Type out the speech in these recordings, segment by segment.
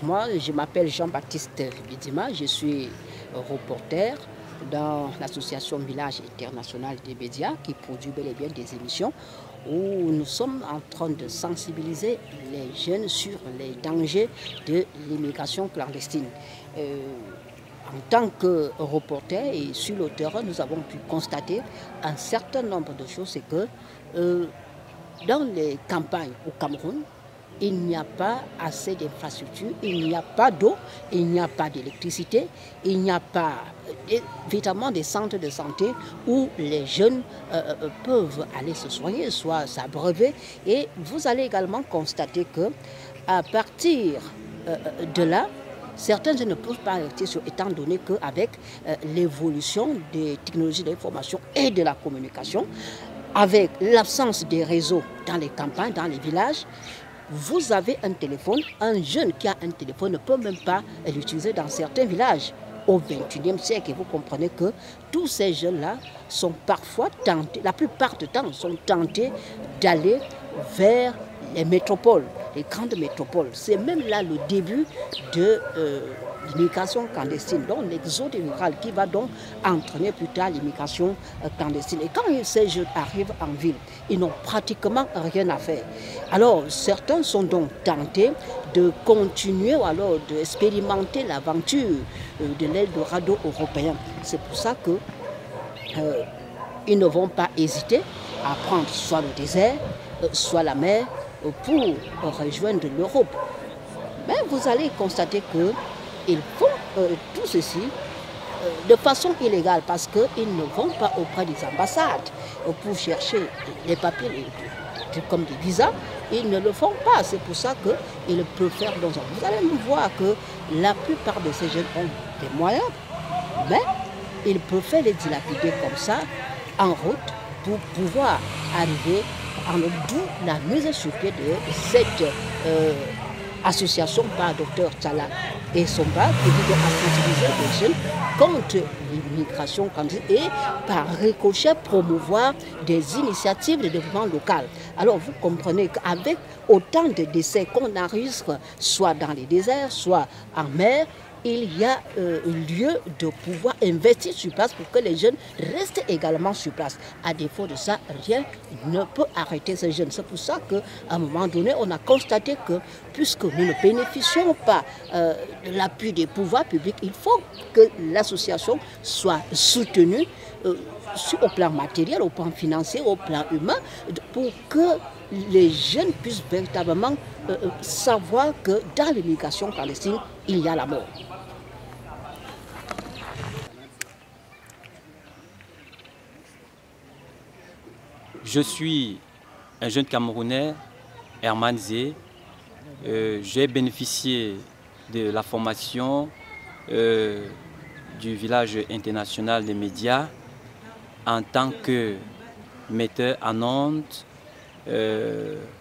Moi, je m'appelle Jean-Baptiste Bidima, je suis reporter dans l'association Village International des médias qui produit bel et bien des émissions où nous sommes en train de sensibiliser les jeunes sur les dangers de l'immigration clandestine. En tant que reporter et sur le terrain, nous avons pu constater un certain nombre de choses. C'est que dans les campagnes au Cameroun, il n'y a pas assez d'infrastructures, il n'y a pas d'eau, il n'y a pas d'électricité, il n'y a pas évidemment des centres de santé où les jeunes peuvent aller se soigner, soit s'abreuver. Et vous allez également constater que à partir de là, certains ne peuvent pas rester sur, étant donné qu'avec l'évolution des technologies de l'information et de la communication, avec l'absence des réseaux dans les campagnes, dans les villages, vous avez un téléphone, un jeune qui a un téléphone ne peut même pas l'utiliser dans certains villages. Au XXIe siècle, et vous comprenez que tous ces jeunes-là sont parfois tentés, la plupart du temps, sont tentés d'aller vers les métropoles, les grandes métropoles. C'est même là le début de l'immigration clandestine, donc l'exode rural qui va donc entraîner plus tard l'immigration clandestine. Et quand ces jeunes arrivent en ville, ils n'ont pratiquement rien à faire. Alors certains sont donc tentés de continuer ou alors d'expérimenter l'aventure de l'Eldorado européen. C'est pour ça que ils ne vont pas hésiter à prendre soit le désert, soit la mer, pour rejoindre l'Europe. Mais vous allez constater qu'ils font tout ceci de façon illégale parce qu'ils ne vont pas auprès des ambassades pour chercher les papiers comme des visas. Ils ne le font pas. C'est pour ça qu'ils préfèrent dans un... Vous allez voir que la plupart de ces jeunes ont des moyens, mais ils préfèrent les dilapider comme ça en route pour pouvoir arriver en d'où la mise sur pied de cette association par Dr Tchala et Somba qui dit à sensibiliser les jeunes contre l'immigration clandestine et par ricochet promouvoir des initiatives de développement local. Alors vous comprenez qu'avec autant de décès qu'on enregistre soit dans les déserts, soit en mer, il y a lieu de pouvoir investir sur place pour que les jeunes restent également sur place. À défaut de ça, rien ne peut arrêter ces jeunes. C'est pour ça qu'à un moment donné, on a constaté que puisque nous ne bénéficions pas de l'appui des pouvoirs publics, il faut que l'association soit soutenue au plan matériel, au plan financier, au plan humain, pour que les jeunes puissent véritablement savoir que dans l'immigration clandestine, il y a la mort. Je suis un jeune Camerounais, Herman Zé. J'ai bénéficié de la formation du village international des médias en tant que metteur en ondes,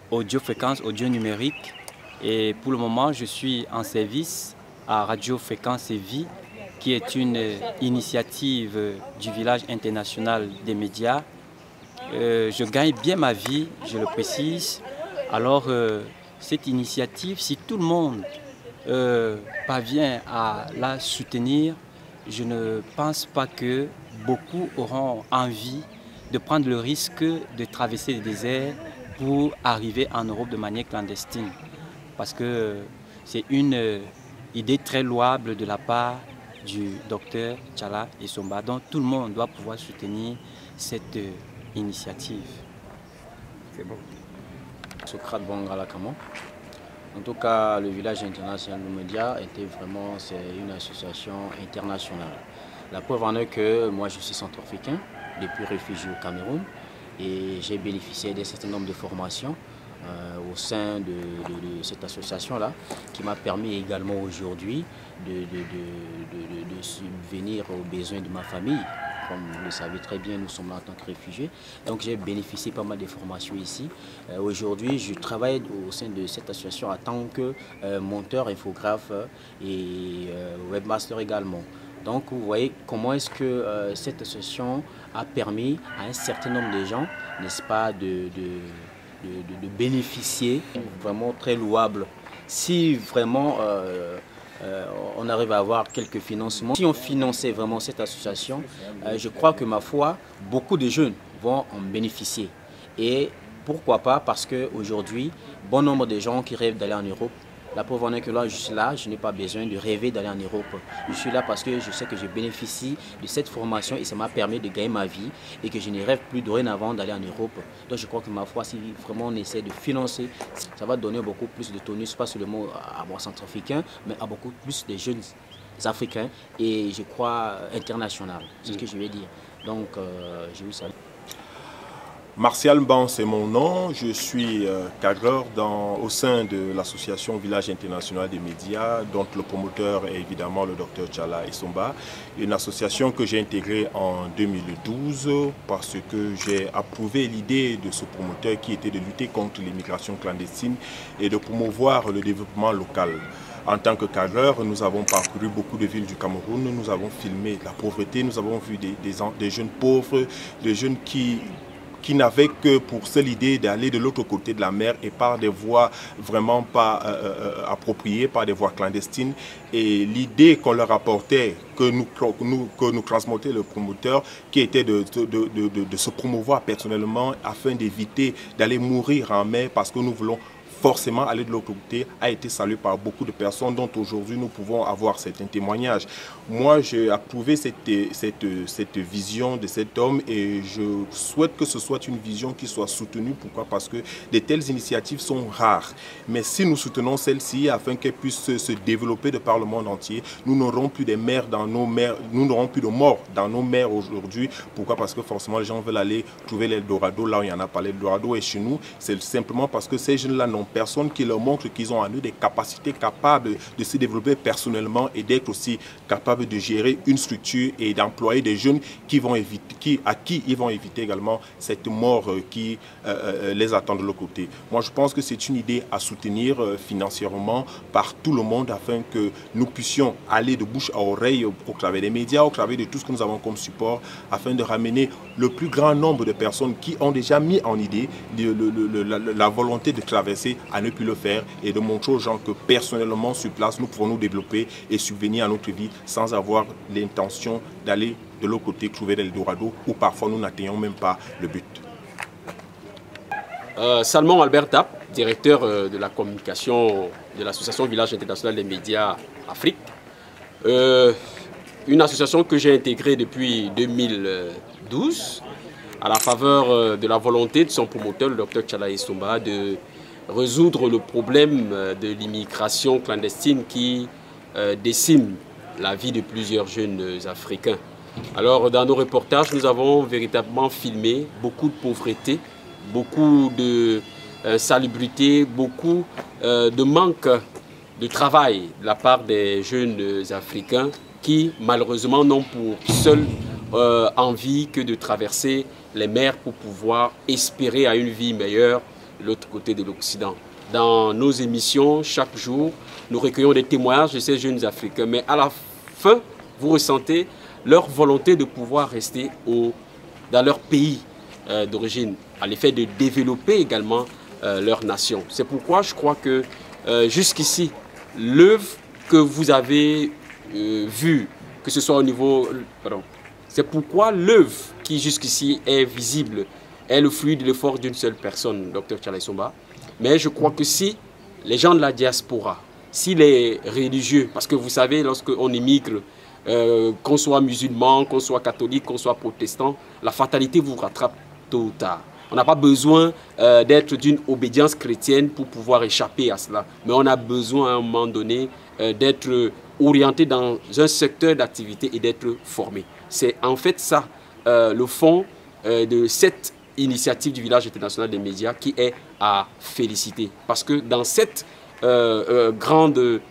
audio-fréquence, audio numérique. Et pour le moment, je suis en service à Radio Fréquence et Vie, qui est une initiative du village international des médias. Je gagne bien ma vie, je le précise. Alors, cette initiative, si tout le monde parvient à la soutenir, je ne pense pas que beaucoup auront envie de prendre le risque de traverser les déserts pour arriver en Europe de manière clandestine. Parce que c'est une idée très louable de la part du docteur Tchala et Somba. Donc tout le monde doit pouvoir soutenir cette initiative. C'est bon. Socrate Bangala Kamo. En tout cas, le village international des médias c'est une association internationale. La preuve en est que moi je suis centrafricain, depuis réfugié au Cameroun, et j'ai bénéficié d'un certain nombre de formations au sein de cette association-là, qui m'a permis également aujourd'hui de subvenir aux besoins de ma famille. Comme vous le savez très bien, nous sommes là en tant que réfugiés. Donc j'ai bénéficié pas mal de formations ici. Aujourd'hui, je travaille au sein de cette association en tant que monteur, infographe et webmaster également. Donc vous voyez comment est-ce que cette association a permis à un certain nombre de gens, n'est-ce pas, de bénéficier, vraiment très louable, si vraiment on arrive à avoir quelques financements, si on finançait vraiment cette association, je crois que ma foi, beaucoup de jeunes vont en bénéficier. Et pourquoi pas, parce qu'aujourd'hui, bon nombre de gens qui rêvent d'aller en Europe, la preuve en est que là, je suis là, je n'ai pas besoin de rêver d'aller en Europe. Je suis là parce que je sais que je bénéficie de cette formation et ça m'a permis de gagner ma vie et que je ne rêve plus dorénavant d'aller en Europe. Donc je crois que ma foi, si vraiment on essaie de financer, ça va donner beaucoup plus de tonus, pas seulement à moi centrafricain, mais à beaucoup plus de jeunes africains et je crois international. C'est ce que je vais dire. Donc je vous salue. Martial Ban, c'est mon nom. Je suis cadreur au sein de l'association Village International des Médias, dont le promoteur est évidemment le Dr Tchala Essomba. Une association que j'ai intégrée en 2012 parce que j'ai approuvé l'idée de ce promoteur qui était de lutter contre l'immigration clandestine et de promouvoir le développement local. En tant que cadreur, nous avons parcouru beaucoup de villes du Cameroun, nous avons filmé la pauvreté, nous avons vu des jeunes pauvres, des jeunes qui n'avaient que pour seule idée d'aller de l'autre côté de la mer et par des voies vraiment pas appropriées, par des voies clandestines. Et l'idée qu'on leur apportait, que nous transmettait le promoteur, qui était de se promouvoir personnellement afin d'éviter d'aller mourir en mer parce que nous voulons forcément aller de l'autre côté, a été salué par beaucoup de personnes dont aujourd'hui nous pouvons avoir certains témoignages. Moi, j'ai approuvé cette vision de cet homme et je souhaite que ce soit une vision qui soit soutenue. Pourquoi? Parce que de telles initiatives sont rares. Mais si nous soutenons celle-ci afin qu'elle puisse se développer de par le monde entier, nous n'aurons plus de mers dans nos mers, nous n'aurons plus de morts dans nos mers aujourd'hui. Pourquoi? Parce que forcément les gens veulent aller trouver l'Eldorado là où il y en a pas. L'Eldorado est chez nous. C'est simplement parce que ces jeunes-là n'ont personne qui leur montre qu'ils ont en eux des capacités capables de se développer personnellement et d'être aussi capables de gérer une structure et d'employer des jeunes à qui ils vont éviter également cette mort qui les attend de l'autre côté. Moi, je pense que c'est une idée à soutenir financièrement par tout le monde afin que nous puissions aller de bouche à oreille au travers des médias, au travers de tout ce que nous avons comme support, afin de ramener le plus grand nombre de personnes qui ont déjà mis en idée la volonté de traverser à ne plus le faire et de montrer aux gens que personnellement sur place nous pouvons nous développer et subvenir à notre vie sans avoir l'intention d'aller de l'autre côté trouver l'Eldorado où parfois nous n'atteignons même pas le but. Salmon Albert Tap, directeur de la communication de l'association Village International des Médias Afrique. Une association que j'ai intégrée depuis 2012 à la faveur de la volonté de son promoteur, le Dr Tchala Essomba, de résoudre le problème de l'immigration clandestine qui décime la vie de plusieurs jeunes Africains. Alors, dans nos reportages, nous avons véritablement filmé beaucoup de pauvreté, beaucoup de salubrité, beaucoup de manque de travail de la part des jeunes Africains qui, malheureusement, n'ont pour seule envie que de traverser les mers pour pouvoir espérer à une vie meilleure de l'autre côté de l'Occident. Dans nos émissions, chaque jour, nous recueillons des témoignages de ces jeunes Africains. Mais à la fin, vous ressentez leur volonté de pouvoir rester dans leur pays d'origine, à l'effet de développer également leur nation. C'est pourquoi je crois que jusqu'ici, l'œuvre que vous avez vue, que ce soit au niveau... c'est pourquoi l'œuvre qui jusqu'ici est visible est le fruit de l'effort d'une seule personne, Dr Tchala Essomba. Mais je crois que si les gens de la diaspora, si les religieux, parce que vous savez, lorsqu'on émigre, qu'on soit musulman, qu'on soit catholique, qu'on soit protestant, la fatalité vous rattrape tôt ou tard. On n'a pas besoin d'être d'une obédience chrétienne pour pouvoir échapper à cela. Mais on a besoin à un moment donné d'être orienté dans un secteur d'activité et d'être formé. C'est en fait ça le fond de cette initiative du Village International des Médias qui est à féliciter. Parce que dans cette grande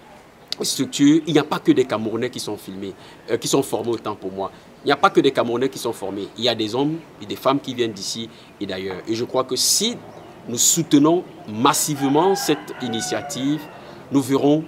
structure, il n'y a pas que des Camerounais qui sont filmés, qui sont formés autant pour moi. Il n'y a pas que des Camerounais qui sont formés. Il y a des hommes et des femmes qui viennent d'ici et d'ailleurs. Et je crois que si nous soutenons massivement cette initiative, nous verrons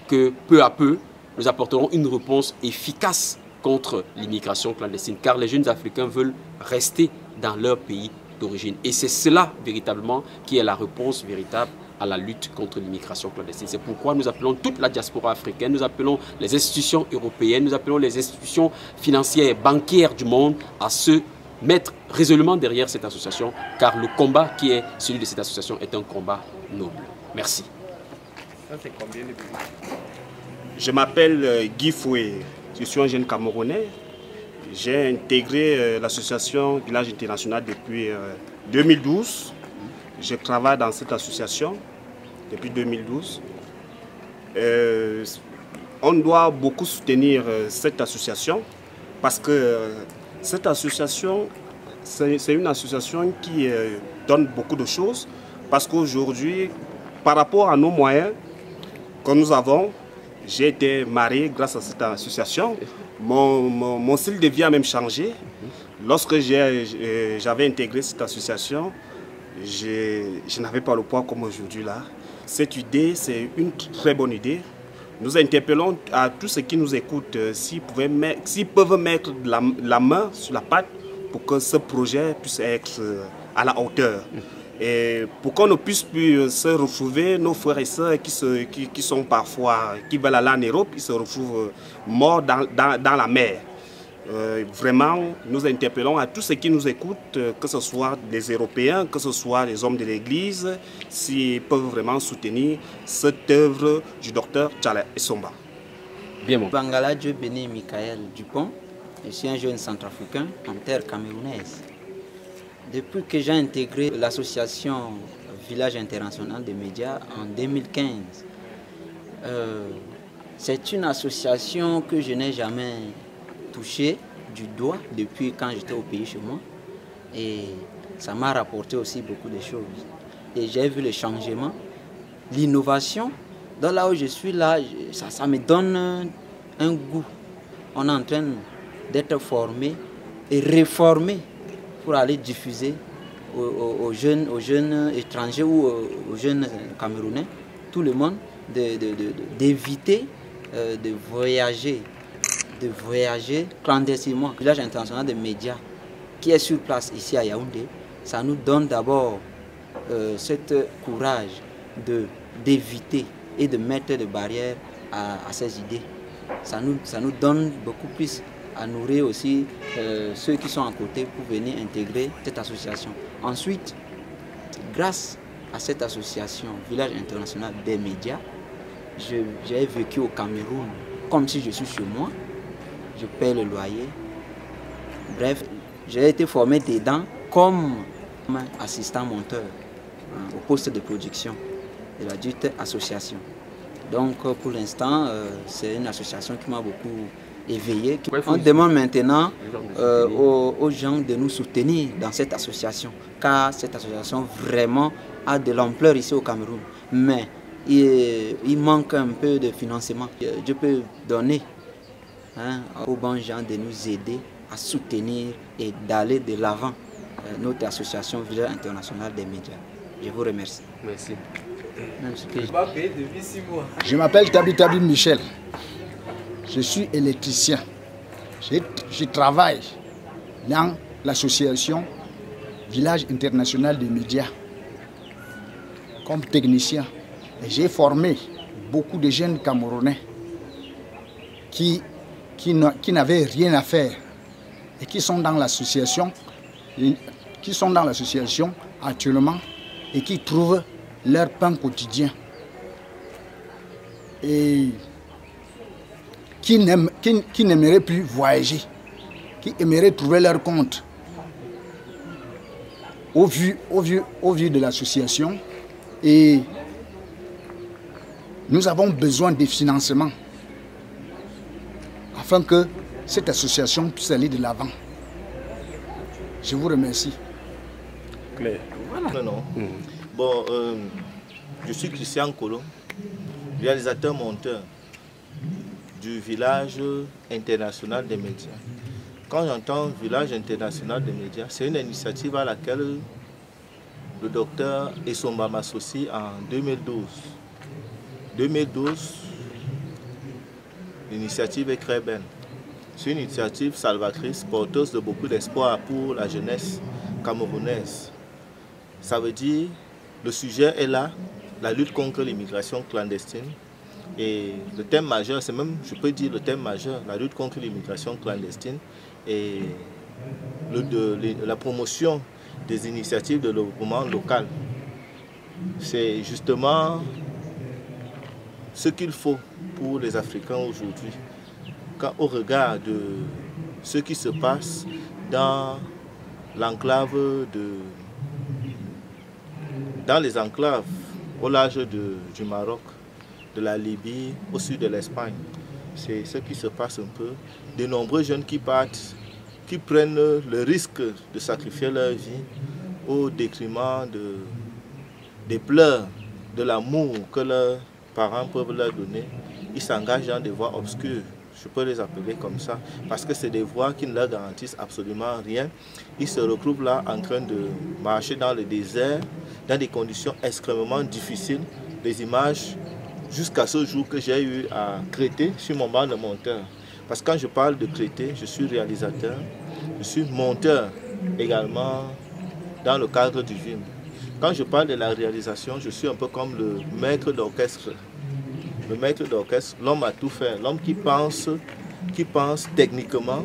que peu à peu, nous apporterons une réponse efficace contre l'immigration clandestine. Car les jeunes Africains veulent rester dans leur pays d'origine. Et c'est cela, véritablement, qui est la réponse véritable à la lutte contre l'immigration clandestine. C'est pourquoi nous appelons toute la diaspora africaine, nous appelons les institutions européennes, nous appelons les institutions financières, bancaires du monde à se mettre résolument derrière cette association, car le combat qui est celui de cette association est un combat noble. Merci. Je m'appelle Guy Foué, je suis un jeune Camerounais. J'ai intégré l'association Village International depuis 2012. Je travaille dans cette association depuis 2012. On doit beaucoup soutenir cette association parce que cette association, c'est une association qui donne beaucoup de choses. Parce qu'aujourd'hui, par rapport à nos moyens que nous avons, j'ai été marié grâce à cette association. Mon style de vie a même changé. Lorsque j'avais intégré cette association, je n'avais pas le poids comme aujourd'hui là. Cette idée, c'est une très bonne idée. Nous interpellons à tous ceux qui nous écoutent s'ils peuvent mettre la main sur la pâte pour que ce projet puisse être à la hauteur. Et pour qu'on ne puisse plus se retrouver, nos frères et sœurs qui sont parfois, qui veulent aller en Europe, ils se retrouvent morts dans la mer. Vraiment, nous interpellons à tous ceux qui nous écoutent, que ce soit des Européens, que ce soit les hommes de l'Église, s'ils peuvent vraiment soutenir cette œuvre du docteur Tchala Essomba. Bien bon. Bangala Dieu béni Michael Dupont, je suis un jeune centrafricain en terre camerounaise. Depuis que j'ai intégré l'association Village International des médias en 2015, c'est une association que je n'ai jamais touchée du doigt depuis quand j'étais au pays chez moi. Et ça m'a rapporté aussi beaucoup de choses. Et j'ai vu le changement, l'innovation. Dans là où je suis là, ça me donne un goût. On est en train d'être formé et réformé pour aller diffuser aux jeunes étrangers ou aux jeunes Camerounais, tout le monde, d'éviter de voyager clandestinement. Le Village International des médias qui est sur place ici à Yaoundé, ça nous donne d'abord ce courage d'éviter et de mettre des barrières à ces idées. Ça nous donne beaucoup plus à nourrir aussi ceux qui sont à côté pour venir intégrer cette association. Ensuite, grâce à cette association Village International des médias, j'ai vécu au Cameroun comme si je suis chez moi. Je paie le loyer. Bref, j'ai été formé dedans comme assistant monteur au poste de production de la dite association. Donc pour l'instant, c'est une association qui m'a beaucoup éveillé. On demande maintenant aux gens de nous soutenir dans cette association, car cette association vraiment a de l'ampleur ici au Cameroun. Mais il manque un peu de financement. Je peux donner aux bons gens de nous aider à soutenir et d'aller de l'avant notre association Village International des médias. Je vous remercie. Merci. Je m'appelle Tabi Michel. Je suis électricien. Je travaille dans l'association Village International des médias comme technicien. J'ai formé beaucoup de jeunes Camerounais qui n'avaient rien à faire et qui sont dans l'association actuellement et qui trouvent leur pain quotidien. Et qui n'aimeraient plus voyager, qui aimeraient trouver leur compte. Au vu de l'association, et nous avons besoin de financement afin que cette association puisse aller de l'avant. Je vous remercie. Claire. Voilà. Non. Bon, je suis Christian Colomb, réalisateur monteur du Village International des médias. Quand j'entends Village International des médias, c'est une initiative à laquelle le docteur Essomba m'associe en 2012. 2012, l'initiative est très belle. C'est une initiative salvatrice, porteuse de beaucoup d'espoir pour la jeunesse camerounaise. Ça veut dire, le sujet est là, la lutte contre l'immigration clandestine. Et le thème majeur, c'est même, je peux dire le thème majeur, la lutte contre l'immigration clandestine et la promotion des initiatives de développement local. C'est justement ce qu'il faut pour les Africains aujourd'hui, au regard de ce qui se passe dans l'enclave dans les enclaves au large du Maroc, de la Libye, au sud de l'Espagne. C'est ce qui se passe un peu. De nombreux jeunes qui partent, qui prennent le risque de sacrifier leur vie au détriment des pleurs, de l'amour que leurs parents peuvent leur donner. Ils s'engagent dans des voies obscures, je peux les appeler comme ça, parce que c'est des voies qui ne leur garantissent absolument rien. Ils se retrouvent là en train de marcher dans le désert, dans des conditions extrêmement difficiles. Des images jusqu'à ce jour que j'ai eu à Crété sur mon banc de monteur. Parce que quand je parle de Crété, je suis réalisateur, je suis monteur également dans le cadre du film. Quand je parle de la réalisation, je suis un peu comme le maître d'orchestre. Le maître d'orchestre, l'homme à tout faire, l'homme qui pense techniquement.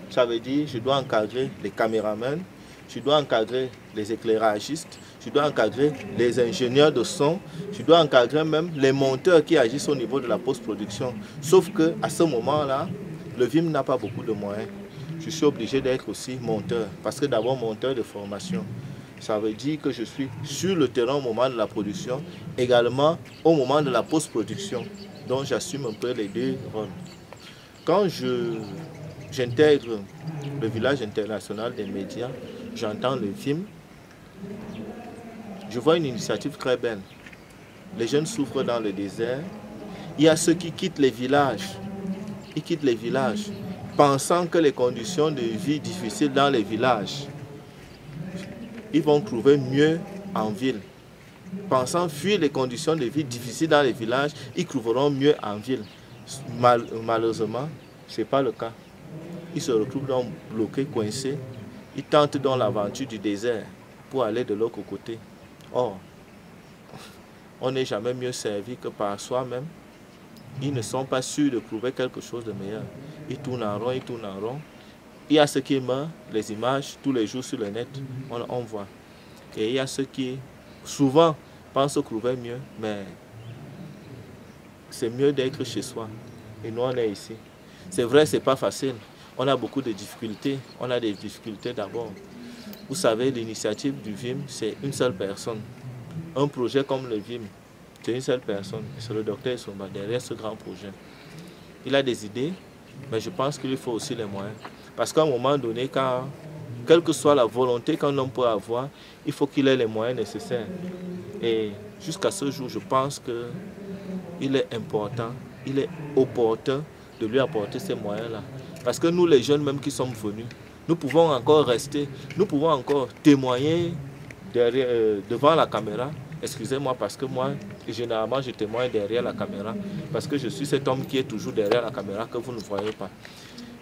Ça veut dire je dois encadrer les caméramans, je dois encadrer les éclairagistes, je dois encadrer les ingénieurs de son, je dois encadrer même les monteurs qui agissent au niveau de la post-production. Sauf qu'à ce moment-là, le VIM n'a pas beaucoup de moyens. Je suis obligé d'être aussi monteur, parce que d'abord monteur de formation. Ça veut dire que je suis sur le terrain au moment de la production, également au moment de la post-production. Donc j'assume un peu les deux rôles. Quand j'intègre le village international des médias, j'entends le film, je vois une initiative très belle. Les jeunes souffrent dans le désert. Il y a ceux qui quittent les villages. Ils quittent les villages, pensant que les conditions de vie difficiles dans les villages, ils vont trouver mieux en ville. Pensant fuir les conditions de vie difficiles dans les villages, ils trouveront mieux en ville. Malheureusement, ce n'est pas le cas. Ils se retrouvent donc bloqués, coincés. Ils tentent donc l'aventure du désert pour aller de l'autre côté. Or, on n'est jamais mieux servi que par soi-même. Ils ne sont pas sûrs de trouver quelque chose de meilleur. Ils tournent en rond, ils tournent en rond. Il y a ceux qui meurent, les images, tous les jours sur le net, on voit. Et il y a ceux qui, souvent, pensent trouver mieux, mais c'est mieux d'être chez soi. Et nous, on est ici. C'est vrai, ce n'est pas facile. On a beaucoup de difficultés. On a des difficultés d'abord. Vous savez, l'initiative du VIM, c'est une seule personne. Un projet comme le VIM, c'est une seule personne. C'est le docteur Esomba derrière ce grand projet. Il a des idées, mais je pense qu'il faut aussi les moyens. Parce qu'à un moment donné, quelle que soit la volonté qu'un homme peut avoir, il faut qu'il ait les moyens nécessaires. Et jusqu'à ce jour, je pense qu'il est important, il est opportun de lui apporter ces moyens-là. Parce que nous, les jeunes même qui sommes venus, nous pouvons encore rester, nous pouvons encore témoigner devant la caméra. Excusez-moi parce que moi, généralement, je témoigne derrière la caméra. Parce que je suis cet homme qui est toujours derrière la caméra que vous ne voyez pas.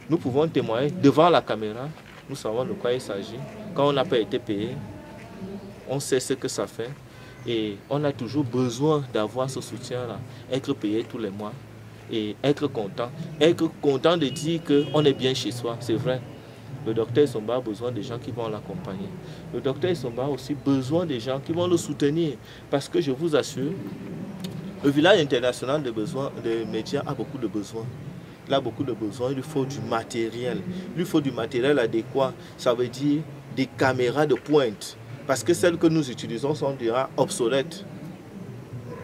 Nous pouvons témoigner devant la caméra, nous savons de quoi il s'agit. Quand on n'a pas été payé, on sait ce que ça fait. Et on a toujours besoin d'avoir ce soutien-là, être payé tous les mois et être content de dire qu'on est bien chez soi, c'est vrai. Le docteur Esomba a besoin des gens qui vont l'accompagner. Le docteur Esomba a aussi besoin des gens qui vont le soutenir. Parce que je vous assure, le village international des médias a beaucoup de besoins. Il a beaucoup de besoins, il lui faut du matériel. Il lui faut du matériel adéquat. Ça veut dire des caméras de pointe. Parce que celles que nous utilisons sont déjà obsolètes.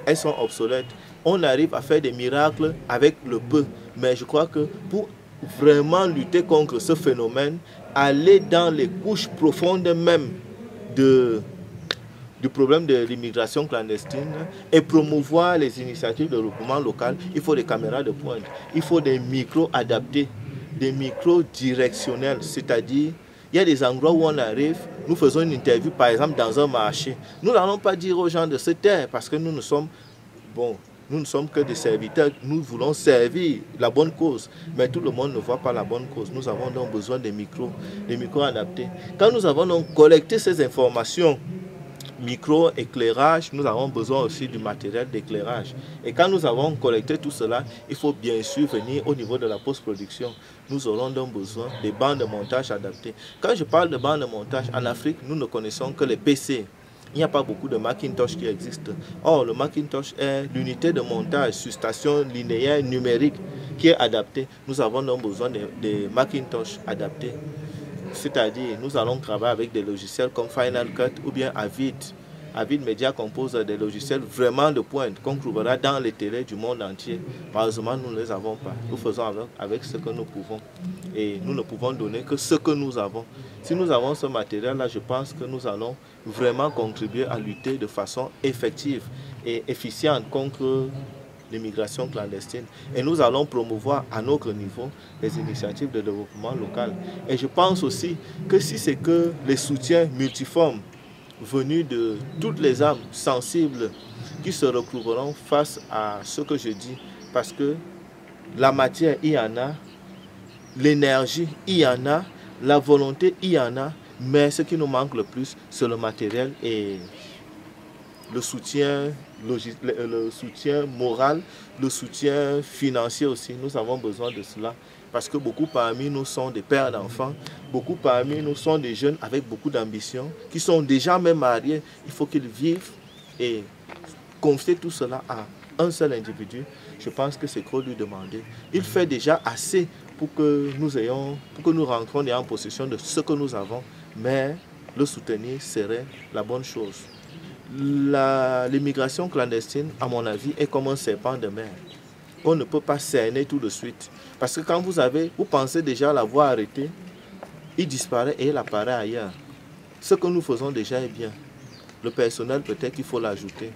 Elles sont obsolètes. On arrive à faire des miracles avec le peu. Mais je crois que pour vraiment lutter contre ce phénomène, aller dans les couches profondes même du problème de l'immigration clandestine et promouvoir les initiatives de développement local, il faut des caméras de pointe, il faut des micros adaptés, des micros directionnels, c'est-à-dire il y a des endroits où on arrive, nous faisons une interview par exemple dans un marché. Nous n'allons pas dire aux gens de se taire parce que nous ne sommes que des serviteurs, nous voulons servir la bonne cause. Mais tout le monde ne voit pas la bonne cause. Nous avons donc besoin des micros adaptés. Quand nous avons donc collecté ces informations micro-éclairage, nous avons besoin aussi du matériel d'éclairage. Et quand nous avons collecté tout cela, il faut bien sûr venir au niveau de la post-production. Nous aurons donc besoin des bandes de montage adaptées. Quand je parle de bandes de montage, en Afrique, nous ne connaissons que les PC. Il n'y a pas beaucoup de Macintosh qui existent. Or, le Macintosh est l'unité de montage sur station linéaire numérique qui est adaptée. Nous avons donc besoin des Macintosh adaptés. C'est-à-dire, nous allons travailler avec des logiciels comme Final Cut ou bien Avid. Avid Media compose des logiciels vraiment de pointe qu'on trouvera dans les télés du monde entier. Malheureusement, nous ne les avons pas. Nous faisons avec ce que nous pouvons. Et nous ne pouvons donner que ce que nous avons. Si nous avons ce matériel-là, je pense que nous allons vraiment contribuer à lutter de façon effective et efficiente contre l'immigration clandestine. Et nous allons promouvoir à notre niveau les initiatives de développement local. Et je pense aussi que si c'est que les soutiens multiformes venus de toutes les âmes sensibles qui se retrouveront face à ce que je dis, parce que la matière, il y en a, l'énergie, il y en a, la volonté, il y en a, mais ce qui nous manque le plus, c'est le matériel et le soutien moral, le soutien financier aussi. Nous avons besoin de cela parce que beaucoup parmi nous sont des pères d'enfants, beaucoup parmi nous sont des jeunes avec beaucoup d'ambition, qui sont déjà même mariés. Il faut qu'ils vivent et confier tout cela à un seul individu. Je pense que c'est trop lui demander. Il fait déjà assez pour que nous rentrions en possession de ce que nous avons, mais le soutenir serait la bonne chose. L'immigration clandestine, à mon avis, est comme un serpent de mer qu'on ne peut pas cerner tout de suite. Parce que quand vous pensez déjà l'avoir arrêté, il disparaît et il apparaît ailleurs. Ce que nous faisons déjà est bien. Le personnel, peut-être qu'il faut l'ajouter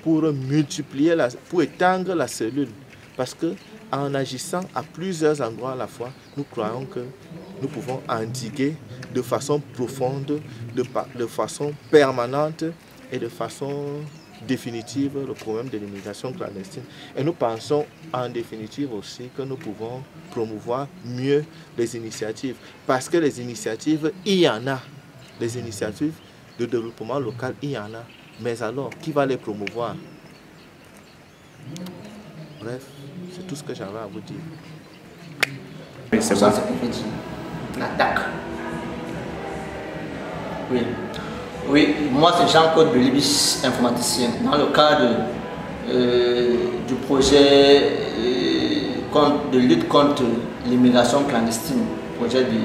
pour multiplier, pour étendre la cellule. Parce qu'en agissant à plusieurs endroits à la fois, nous croyons que nous pouvons endiguer de façon profonde, de façon permanente et de façon définitive le problème de l'immigration clandestine. Et nous pensons en définitive aussi que nous pouvons promouvoir mieux les initiatives. Parce que les initiatives, il y en a. Les initiatives de développement local, il y en a. Mais alors, qui va les promouvoir? Bref, c'est tout ce que j'avais à vous dire. C'est ça, c'est qu'on dit. L'attaque. Oui. Oui, moi c'est Jean-Claude Belibis, informaticien. Dans le cadre du projet de lutte contre l'immigration clandestine, projet du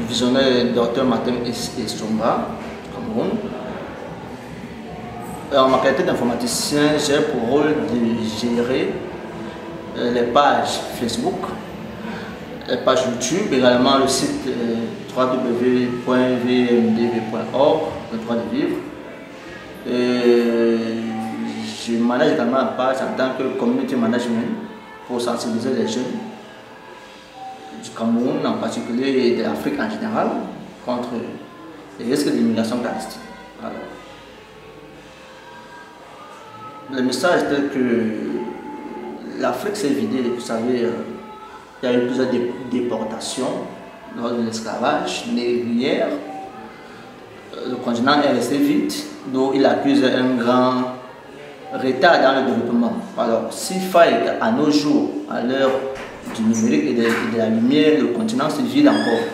visionnaire Dr Martin Essomba, Cameroun. En ma qualité d'informaticien, j'ai pour rôle de gérer les pages Facebook, les pages YouTube, également le site www.vmdv.org, le droit de vivre. Je manage également la page en tant que community management pour sensibiliser les jeunes du Cameroun en particulier et de l'Afrique en général contre les risques de l'immigration clandestine. Alors, le message est que l'Afrique s'est vidée, vous savez, il y a eu plusieurs déportations lors de l'esclavage négrière. Le continent est resté vide, donc il accuse un grand retard dans le développement. Alors, s'il faille à nos jours, à l'heure du numérique et de la lumière, le continent se vide encore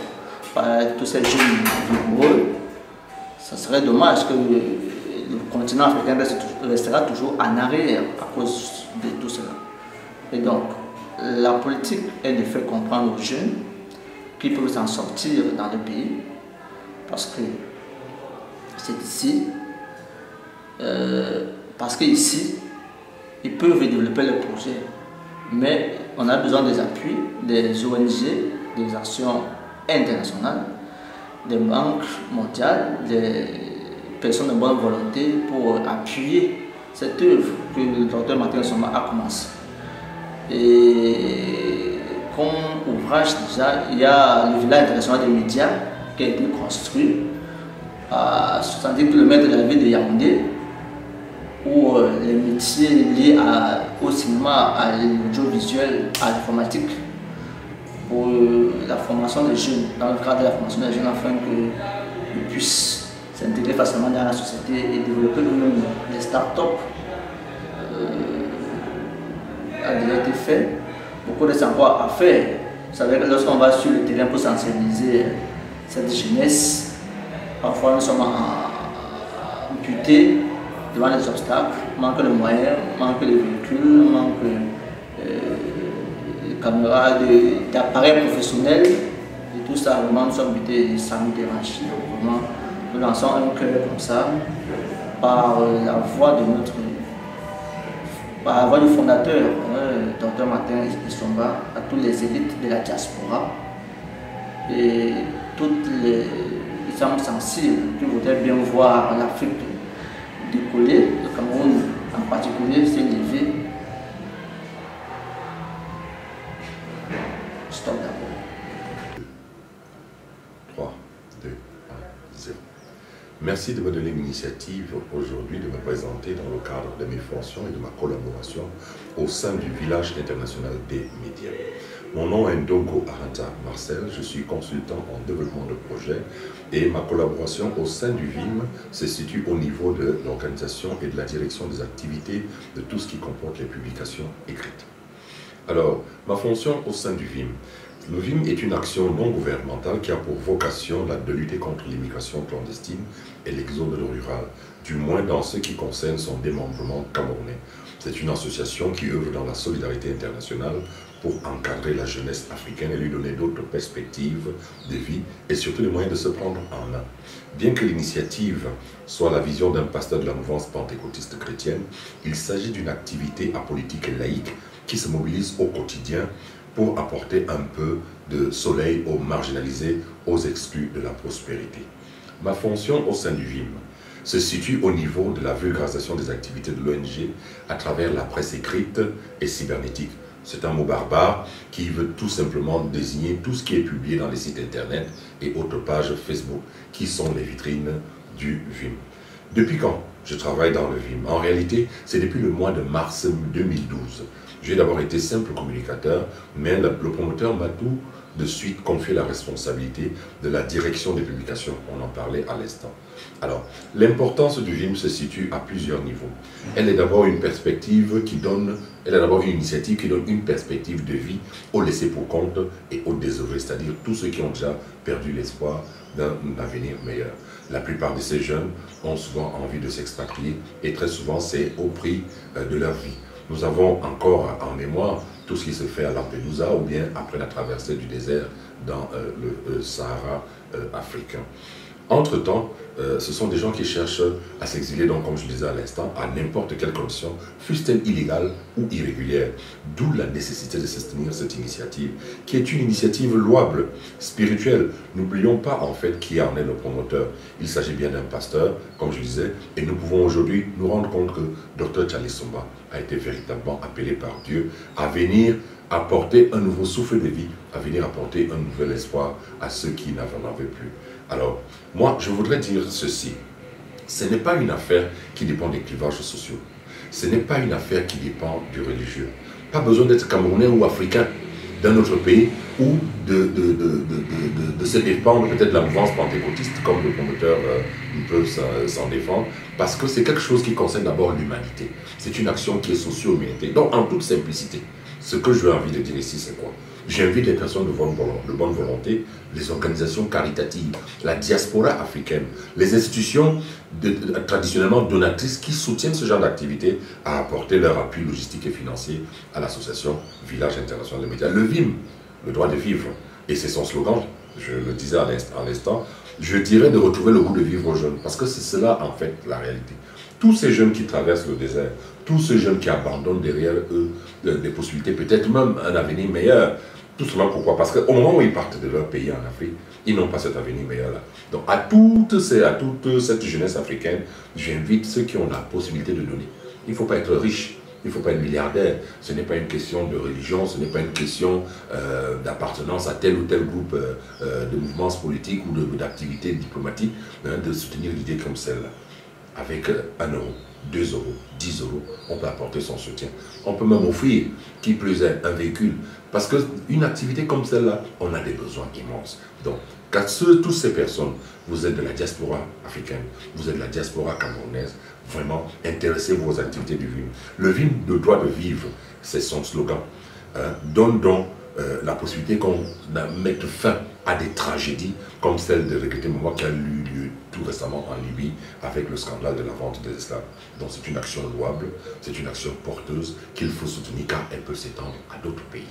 par tous ces jeunes vigoureux, ça serait dommage que le continent africain restera toujours en arrière à cause de tout cela. Et donc, la politique est de faire comprendre aux jeunes qu'ils peuvent s'en sortir dans le pays, parce que c'est ici, ils peuvent développer le projet, mais on a besoin des appuis des ONG, des actions internationales, des banques mondiales, des personnes de bonne volonté pour appuyer cette œuvre que le Dr Martin Essomba a commencé. Et comme ouvrage déjà, il y a le village international des médias qui a été construit à 70 km de la ville de Yaoundé, où les métiers liés au cinéma, à l'audiovisuel, à l'informatique, pour la formation des jeunes, dans le cadre de la formation des jeunes, afin qu'ils puissent s'intégrer facilement dans la société et développer eux-mêmes des start-up a déjà été fait. Beaucoup de savoir à faire. Vous savez que lorsqu'on va sur le terrain pour sensibiliser cette jeunesse, parfois nous sommes amputés devant les obstacles, manque de moyens, manque de véhicules, manque de caméras, d'appareils professionnels. Et tout ça, vraiment, nous sommes butés sans nous déranger. Vraiment, nous lançons un cœur comme ça, par la voix de notre... par la voix du fondateur, Dr Martin Isomba, à toutes les élites de la diaspora et toutes les âmes sensibles qui voudraient bien voir l'Afrique décoller, le Cameroun en particulier s'élever. Stop d'abord. 3, 2, 1, 0. Merci de me donner l'initiative aujourd'hui de me présenter dans le cadre de mes fonctions et de ma collaboration au sein du village international des médias. Mon nom est Ndongo Aranta Marcel, je suis consultant en développement de projet et ma collaboration au sein du VIM se situe au niveau de l'organisation et de la direction des activités de tout ce qui comporte les publications écrites. Alors, ma fonction au sein du VIM. Le VIM est une action non gouvernementale qui a pour vocation de lutter contre l'immigration clandestine et l'exode rural, du moins dans ce qui concerne son démembrement camerounais. C'est une association qui œuvre dans la solidarité internationale pour encadrer la jeunesse africaine et lui donner d'autres perspectives de vie et surtout les moyens de se prendre en main. Bien que l'initiative soit la vision d'un pasteur de la mouvance pentecôtiste chrétienne, il s'agit d'une activité apolitique et laïque qui se mobilise au quotidien pour apporter un peu de soleil aux marginalisés, aux exclus de la prospérité. Ma fonction au sein du VIM se situe au niveau de la vulgarisation des activités de l'ONG à travers la presse écrite et cybernétique. C'est un mot barbare qui veut tout simplement désigner tout ce qui est publié dans les sites internet et autres pages Facebook qui sont les vitrines du VIM. Depuis quand je travaille dans le VIM? En réalité, c'est depuis le mois de mars 2012. J'ai d'abord été simple communicateur, mais le promoteur m'a tout de suite confié la responsabilité de la direction des publications. On en parlait à l'instant. Alors, l'importance du VIM se situe à plusieurs niveaux. Elle est d'abord une perspective qui donne, elle est d'abord une initiative qui donne une perspective de vie aux laissés pour compte et aux désœuvrés, c'est-à-dire tous ceux qui ont déjà perdu l'espoir d'un avenir meilleur. La plupart de ces jeunes ont souvent envie de s'expatrier et très souvent c'est au prix de leur vie. Nous avons encore en mémoire tout ce qui se fait à Lampedusa ou bien après la traversée du désert dans le Sahara africain. Entre-temps, ce sont des gens qui cherchent à s'exiler, donc comme je le disais à l'instant, à n'importe quelle condition, fût-elle illégale ou irrégulière. D'où la nécessité de soutenir cette initiative, qui est une initiative louable, spirituelle. N'oublions pas en fait qui en est le promoteur. Il s'agit bien d'un pasteur, comme je disais, et nous pouvons aujourd'hui nous rendre compte que Dr Charlie Somba a été véritablement appelé par Dieu à venir apporter un nouveau souffle de vie, à venir apporter un nouvel espoir à ceux qui n'en avaient plus. Alors, moi, je voudrais dire ceci. Ce n'est pas une affaire qui dépend des clivages sociaux. Ce n'est pas une affaire qui dépend du religieux. Pas besoin d'être camerounais ou africain d'un autre pays ou de se dépendre peut-être de la mouvance pentecôtiste comme le promoteur peut s'en défendre, parce que c'est quelque chose qui concerne d'abord l'humanité. C'est une action qui est socio-humanitaire. Donc, en toute simplicité, ce que je veux envie de dire ici, c'est quoi? J'invite les personnes de bonne volonté, les organisations caritatives, la diaspora africaine, les institutions traditionnellement donatrices qui soutiennent ce genre d'activité à apporter leur appui logistique et financier à l'association Village International des Médias. Le VIM, le droit de vivre, et c'est son slogan, je le disais à l'instant, je dirais de retrouver le goût de vivre aux jeunes, parce que c'est cela en fait la réalité. Tous ces jeunes qui traversent le désert, tous ces jeunes qui abandonnent derrière eux des possibilités, peut-être même un avenir meilleur. Tout cela pourquoi? Parce qu'au moment où ils partent de leur pays en Afrique, ils n'ont pas cet avenir meilleur-là. Donc à toute cette jeunesse africaine, j'invite ceux qui ont la possibilité de donner. Il ne faut pas être riche, il ne faut pas être milliardaire. Ce n'est pas une question de religion, ce n'est pas une question d'appartenance à tel ou tel groupe de mouvements politiques ou d'activités diplomatiques, de soutenir l'idée comme celle-là. Avec 1 euro, 2 €, 10 €, on peut apporter son soutien. On peut même offrir, qui plus est, un véhicule. Parce qu'une activité comme celle-là, on a des besoins immenses. Donc, toutes ces personnes, vous êtes de la diaspora africaine, vous êtes de la diaspora camerounaise, vraiment, intéressez-vous aux activités du VIM. Le VIM, le droit de vivre, c'est son slogan. Donne donc la possibilité qu'on mette fin à des tragédies comme celle de regretter Maman qui a eu lieu tout récemment en Libye avec le scandale de la vente des esclaves. Donc c'est une action louable, c'est une action porteuse qu'il faut soutenir car elle peut s'étendre à d'autres pays.